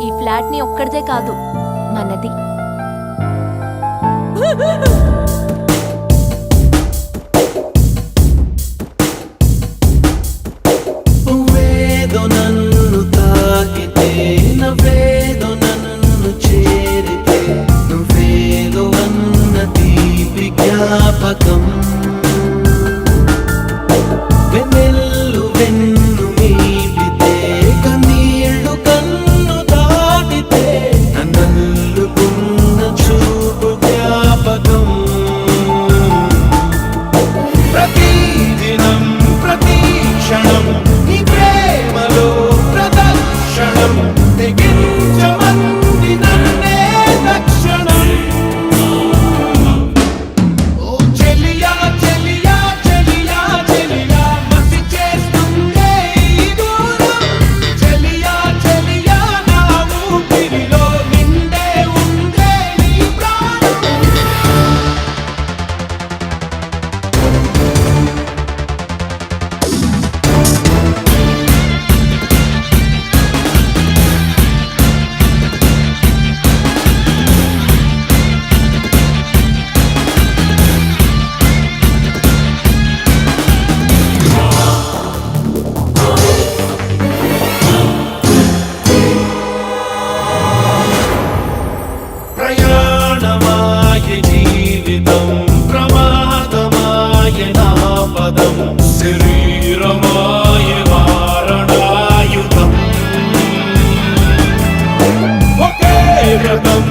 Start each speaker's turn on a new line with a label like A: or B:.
A: ఈ ఫ్లాట్ ని ఒక్కడిదే కాదు, మనది.
B: నువ్వేదో నన్ను తాకితే, నవ్వేదో నన్ను చేరితే, నువ్వేదో అన్న తీపి జ్ఞాపకం వెన్నెల్లు వెన్ను మీపితే, కన్నీళ్లు కన్ను దాటితే, నన్నల్లుకున్న చూపు జ్ఞాపకం ప్రతి దినం ప్రతి క్షణం నీ ప్రేమలో ప్రదక్షిణం తెగించమంది నన్నే తక్షణం. ఓ చెలియా చెలియా చెలియా చెలియా మసి చేస్తుందే ఈ దూరం. చెలియా చెలియా నా ఊపిరిలో నిండే ఉందే నీ ప్రాణం. ప్రయాణమాయ జీవితం, ప్రమాదమాయ నా పదం, శరీరమాయ మారణాయుధం. ఒకే రథం